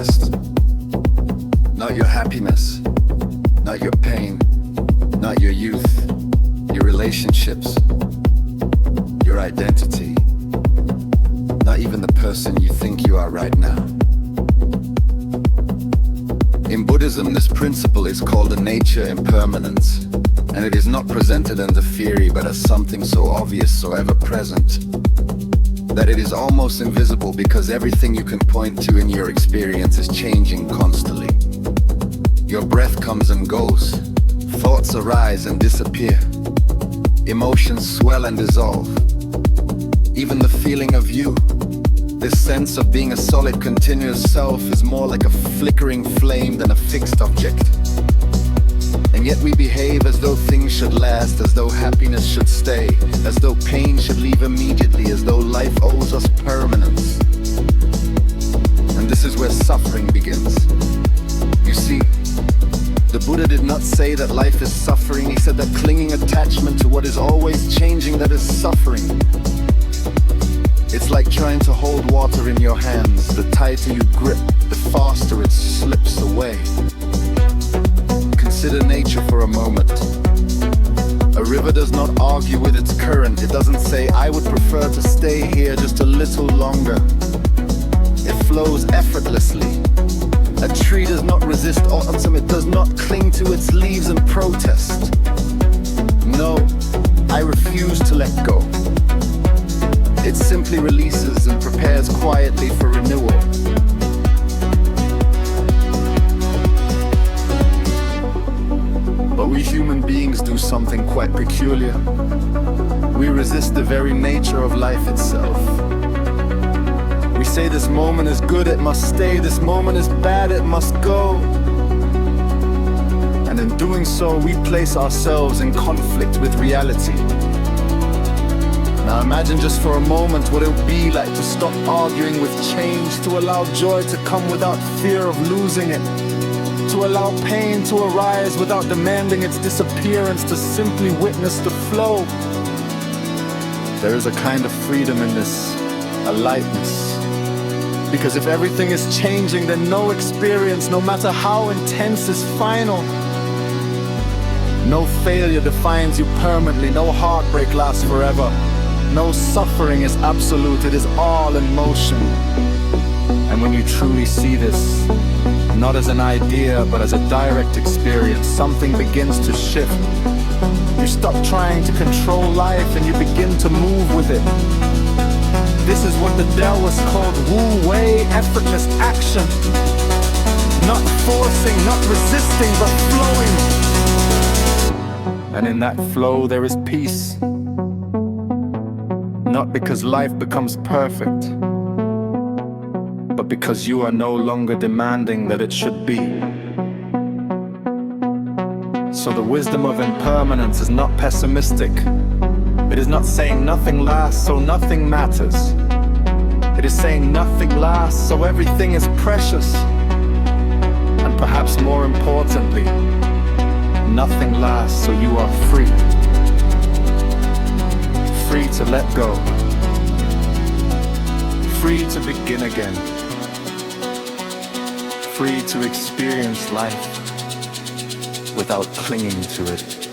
past, not your happiness, not your pain, not your youth, your relationships, your identity, not even the person you think you are right now. In Buddhism, this principle is called the nature impermanence, and it is not presented as a theory but as something so obvious, so ever present, that it is almost invisible because everything you can point to in your experience is changing constantly. Your breath comes and goes, thoughts arise and disappear, emotions swell and dissolve. Even the feeling of you, this sense of being a solid continuous self, is more like a flickering flame than a fixed object. And yet we behave as though things should last, as though happiness should stay, as though pain should leave immediately, as though life owes us permanence. And this is where suffering begins. You see, the Buddha did not say that life is suffering. He said that clinging attachment to what is always changing, that is suffering. It's like trying to hold water in your hands. The tighter you grip, the faster it slips away. Consider nature for a moment. A river does not argue with its current. It doesn't say, I would prefer to stay here just a little longer. It flows effortlessly. A tree does not resist autumn. It does not cling to its leaves and protest. No, I refuse to let go. It simply releases and prepares quietly for renewal. But we human beings do something quite peculiar. We resist the very nature of life itself. We say this moment is good, it must stay. This moment is bad, it must go. And in doing so, we place ourselves in conflict with reality. Now imagine just for a moment what it would be like to stop arguing with change, to allow joy to come without fear of losing it, to allow pain to arise without demanding its disappearance, to simply witness the flow. There is a kind of freedom in this, a lightness. Because if everything is changing, then no experience, no matter how intense, is final. No failure defines you permanently, no heartbreak lasts forever. No suffering is absolute, it is all in motion. And when you truly see this, not as an idea but as a direct experience, something begins to shift. You stop trying to control life and you begin to move with it. This is what the Taoists called Wu Wei, effortless action. Not forcing, not resisting, but flowing. And in that flow there is peace. Not because life becomes perfect, but because you are no longer demanding that it should be. So the wisdom of impermanence is not pessimistic. It is not saying nothing lasts, so nothing matters. It is saying nothing lasts, so everything is precious. And perhaps more importantly, nothing lasts, so you are free. Free to let go. Free to begin again. Free to experience life without clinging to it.